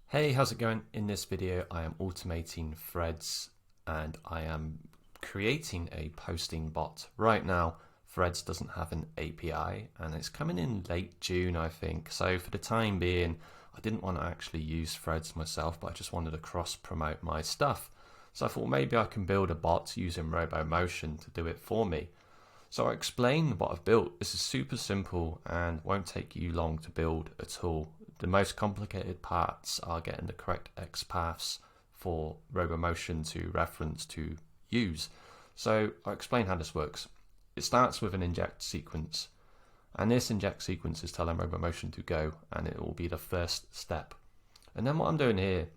Hey, how's it going? In this video, I am automating threads and I am creating a posting bot. Right now, Threads doesn't have an API and it's coming in late June, I think. So for the time being, I didn't want to actually use Threads myself, but I just wanted to cross promote my stuff. So I thought maybe I can build a bot using RoboMotion to do it for me. So I'll explain what I've built. This is super simple and won't take you long to build at all. The most complicated parts are getting the correct XPaths for RoboMotion to reference to use. So I'll explain how this works. It starts with an inject sequence, and this inject sequence is telling RoboMotion to go, and it will be the first step. And then what I'm doing here,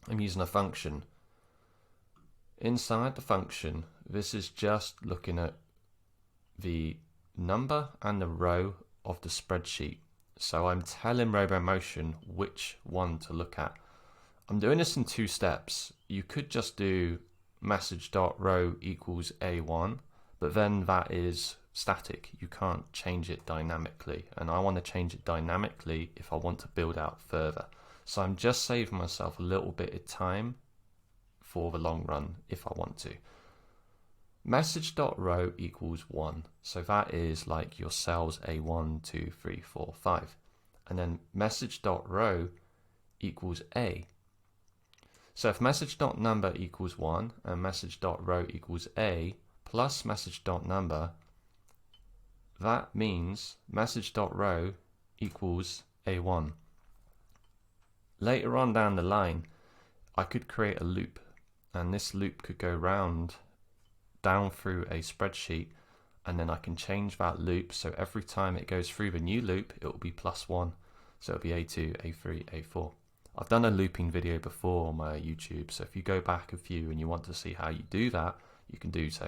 I'm using a function. Inside the function, this is just looking at the number and the row of the spreadsheet. So I'm telling RoboMotion which one to look at. I'm doing this in two steps. You could just do message.row equals A1, but then that is static. You can't change it dynamically. And I want to change it dynamically if I want to build out further. So I'm just saving myself a little bit of time for the long run if I want to. Message.row equals 1. So that is like your cells A1, 2, 3, 4, 5. And then message.row equals A. So if message.number equals 1 and message.row equals A plus message.number, that means message.row equals A1. Later on down the line, I could create a loop, and this loop could go round down through a spreadsheet, and then I can change that loop so every time it goes through the new loop it will be +1, so it'll be A2, A3, A4. I've done a looping video before on my YouTube, so if you go back a few and you want to see how you do that, you can do so.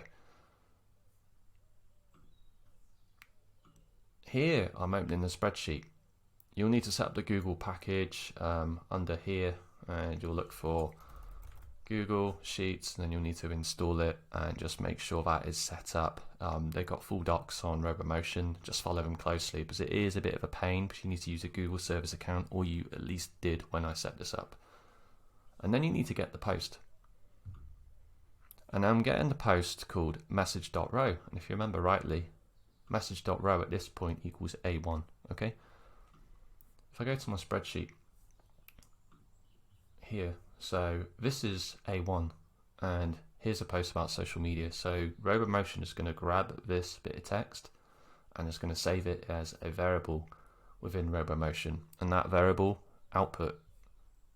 Here I'm opening the spreadsheet. You'll need to set up the Google package under here, and you'll look for Google Sheets, and then you'll need to install it and just make sure that is set up. They've got full docs on RoboMotion. Just follow them closely because it is a bit of a pain, but you need to use a Google service account, or you at least did when I set this up. And then you need to get the post. And I'm getting the post called message.row, and if you remember rightly, message.row at this point equals A1, okay? If I go to my spreadsheet here, so this is A1, and here's a post about social media. So RoboMotion is going to grab this bit of text and it's going to save it as a variable within RoboMotion, and that variable output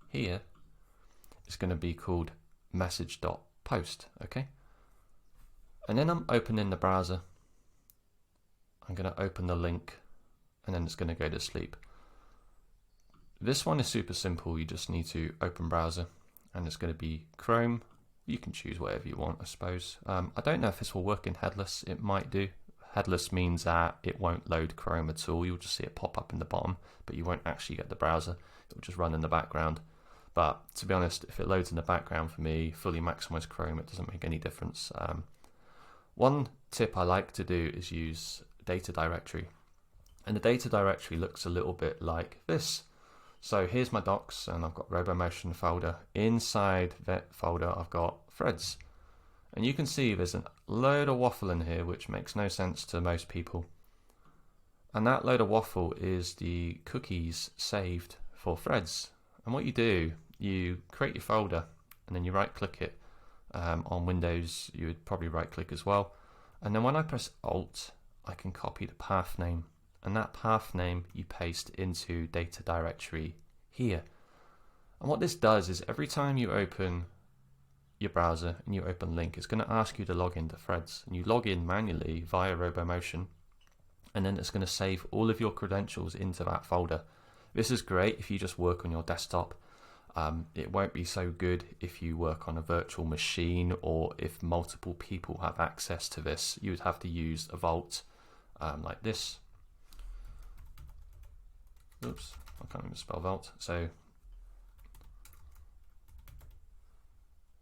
here is going to be called message.post, okay? And then I'm opening the browser. I'm going to open the link, and then it's going to go to sleep. This one is super simple. You just need to open browser, and it's going to be Chrome. You can choose whatever you want, I suppose. I don't know if this will work in headless. It might do. Headless means that it won't load Chrome at all. You'll just see it pop up in the bottom, but you won't actually get the browser. It will just run in the background. But to be honest, if it loads in the background for me, fully maximize Chrome, it doesn't make any difference. One tip I like to do is use data directory. And the data directory looks a little bit like this. So here's my docs, and I've got RoboMotion folder. Inside that folder I've got threads, and you can see there's a load of waffle in here which makes no sense to most people, and that load of waffle is the cookies saved for threads. And what you do, you create your folder and then you right click it. On Windows you would probably right click as well, and then when I press Alt I can copy the path name, and that path name you paste into data directory here. And what this does is every time you open your browser and you open link, it's going to ask you to log into threads, and you log in manually via RoboMotion, and then it's going to save all of your credentials into that folder. This is great if you just work on your desktop. It won't be so good if you work on a virtual machine, or if multiple people have access to this. You would have to use a vault like this. Oops, I can't even spell vault. So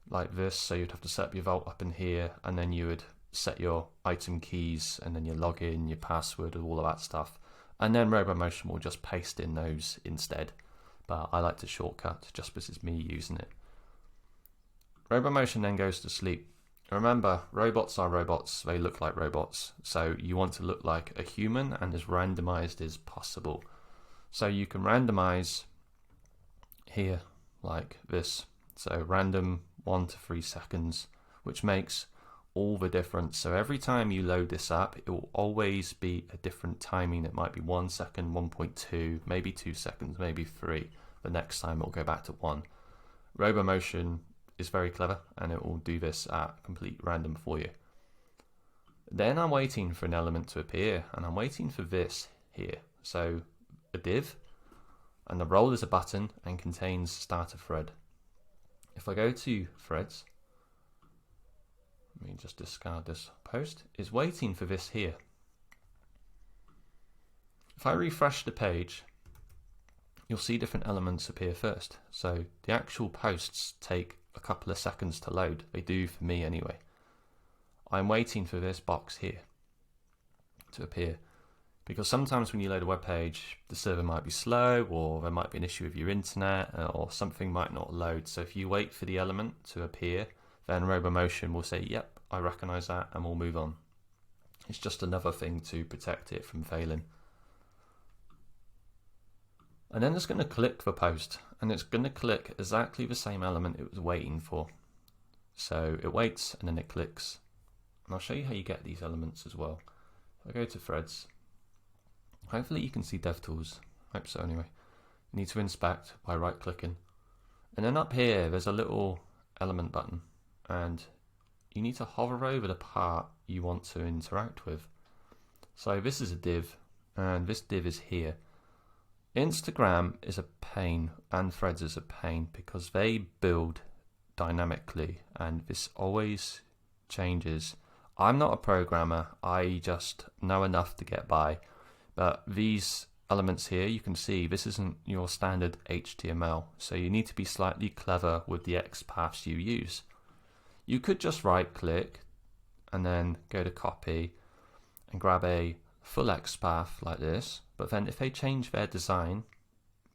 like this, so you'd have to set up your vault up in here, and then you would set your item keys and then your login, your password, and all of that stuff. And then RoboMotion will just paste in those instead. but I like to shortcut just because it's me using it. RoboMotion then goes to sleep. Remember, robots are robots, they look like robots, so you want to look like a human and as randomized as possible. So you can randomize here like this, so random 1 to 3 seconds, which makes all the difference. So every time you load this up, it will always be a different timing. It might be 1 second, 1.2, maybe 2 seconds, maybe 3. The next time it will go back to 1. RoboMotion is very clever and it will do this at complete random for you. Then I'm waiting for an element to appear, and I'm waiting for this here. So a div, and the role is a button and contains starter thread. If I go to threads, let me just discard this post, it's waiting for this here. If I refresh the page, you'll see different elements appear first. So the actual posts take a couple of seconds to load. They do for me anyway. I'm waiting for this box here to appear, because sometimes when you load a web page, the server might be slow, or there might be an issue with your internet, or something might not load. So if you wait for the element to appear, then RoboMotion will say, yep, I recognize that, and we'll move on. It's just another thing to protect it from failing. And then it's going to click the post, and it's going to click exactly the same element it was waiting for. So it waits and then it clicks. And I'll show you how you get these elements as well. If I go to threads, hopefully you can see DevTools. Hope so anyway. You need to inspect by right clicking. And then up here there's a little element button, and you need to hover over the part you want to interact with. So this is a div, and this div is here. Instagram is a pain and Threads is a pain because they build dynamically and this always changes. I'm not a programmer, I just know enough to get by, but these elements here, you can see this isn't your standard HTML, so you need to be slightly clever with the XPaths you use. You could just right click and then go to copy and grab a full XPath like this, but then if they change their design,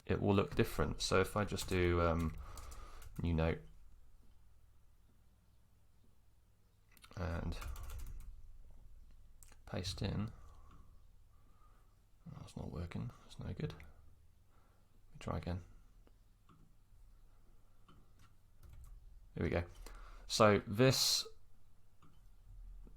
it will look different. So if I just do new note and paste in, that's not working, it's no good. Let me try again. Here we go. So this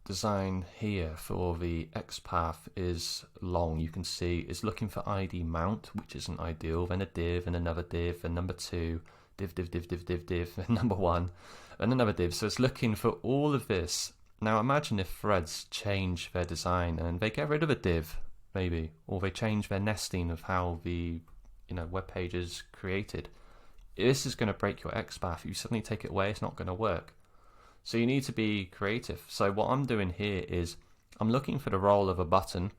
design here for the XPath is long. You can see it's looking for ID mount, which isn't ideal, then a div and another div and number 2, div, and number 1 and another div. So it's looking for all of this. Now imagine if Threads change their design and they get rid of a div maybe, or they change their nesting of how the web page is created. This is going to break your XPath. If you suddenly take it away, it's not going to work. So you need to be creative. So what I'm doing here is I'm looking for the role of a button,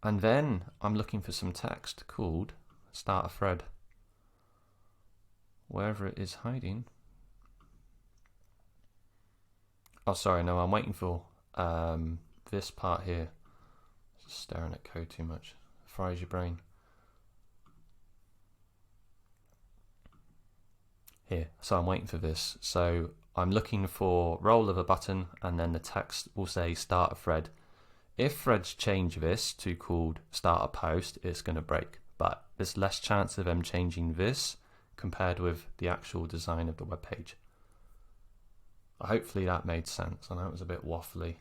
and then I'm looking for some text called start a thread. Wherever it is hiding. Oh, sorry, no, I'm waiting for this part here. Just staring at code too much. Fries your brain. Here, so I'm waiting for this. So I'm looking for role of a button, and then the text will say start a thread. If threads change this to called start a post, it's going to break, but there's less chance of them changing this compared with the actual design of the web page. Hopefully that made sense. I know it was a bit waffly.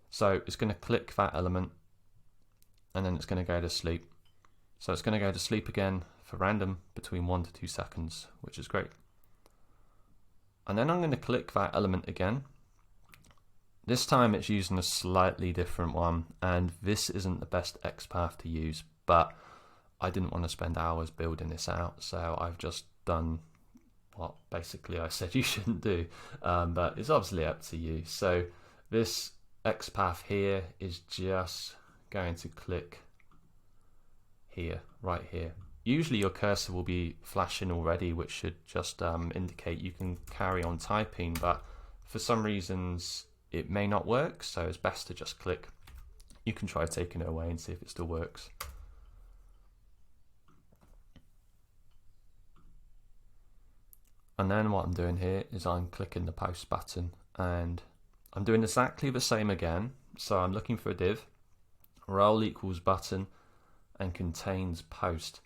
So it's going to click that element and then it's going to go to sleep. So it's going to go to sleep again for random between 1 to 2 seconds, which is great. And then I'm going to click that element again. This time it's using a slightly different one, and this isn't the best XPath to use, but I didn't want to spend hours building this out, so I've just done what basically I said you shouldn't do, but it's obviously up to you. So this XPath here is just going to click here, right here. Usually your cursor will be flashing already, which should just indicate you can carry on typing, but for some reasons it may not work, so it's best to just click. You can try taking it away and see if it still works. And then what I'm doing here is I'm clicking the post button, and I'm doing exactly the same again. So I'm looking for a div, role equals button, and contains post.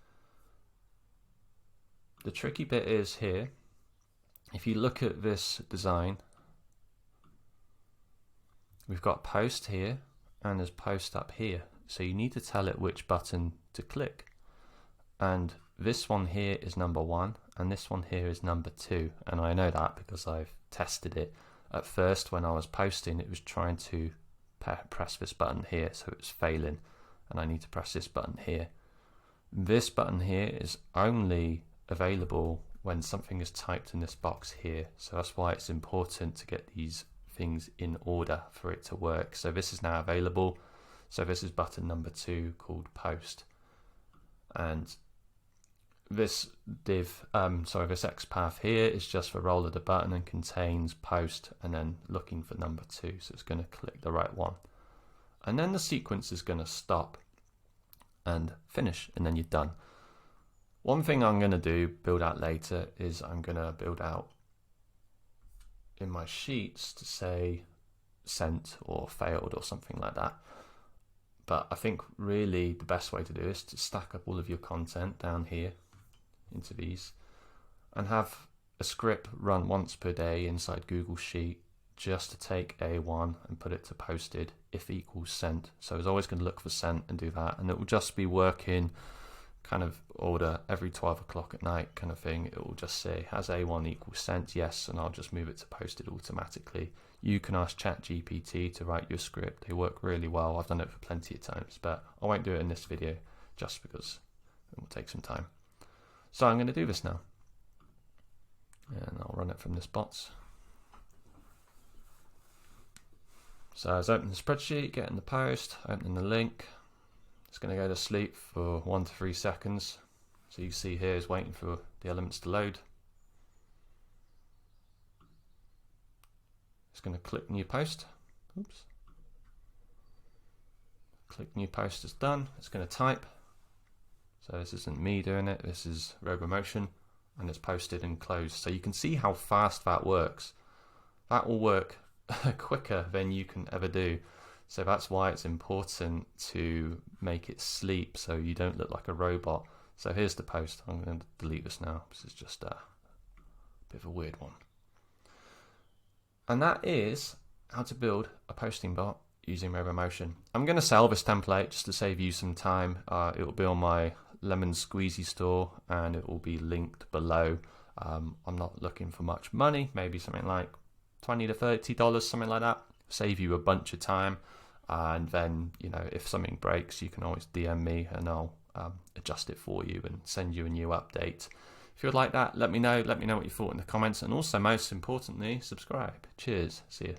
The tricky bit is here, if you look at this design, we've got post here and there's post up here. So you need to tell it which button to click. And this one here is number 1 and this one here is number 2. And I know that because I've tested it. At first when I was posting, it was trying to press this button here, so it was failing, and I need to press this button here. This button here is only available when something is typed in this box here, so that's why it's important to get these things in order for it to work. So this is now available, so this is button number 2 called post, and this div, this XPath here is just the role of the button and contains post and then looking for number 2, so it's going to click the right one, and then the sequence is going to stop and finish, and then you're done. One thing I'm going to do, build out later, is I'm going to build out in my sheets to say sent or failed or something like that. But I think really the best way to do is to stack up all of your content down here into these and have a script run once per day inside Google Sheet just to take A1 and put it to posted if equals sent. So it's always going to look for sent and do that, and it will just be working kind of order every 12 o'clock at night kind of thing. It will just say has A1 equals sent, yes, and I'll just move it to posted automatically. You can ask ChatGPT to write your script. They work really well. I've done it for plenty of times, but I won't do it in this video just because it will take some time. So I'm going to do this now, and I'll run it from this bots. So I was opening the spreadsheet, getting the post, opening the link. It's going to go to sleep for 1 to 3 seconds. So you see here is waiting for the elements to load. It's going to click new post. Oops. Click new post is done. It's going to type. So this isn't me doing it. This is RoboMotion, and it's posted and closed. So you can see how fast that works. That will work quicker than you can ever do. So that's why it's important to make it sleep so you don't look like a robot. So here's the post. I'm going to delete this now. This is just a bit of a weird one. And that is how to build a posting bot using RoboMotion. I'm going to sell this template just to save you some time. It will be on my Lemon Squeezy store and it will be linked below. I'm not looking for much money, maybe something like $20 to $30, something like that. Save you a bunch of time, and then, you know, if something breaks, you can always DM me and I'll adjust it for you and send you a new update. If you would like that, let me know what you thought in the comments, and also most importantly, subscribe. Cheers, see you.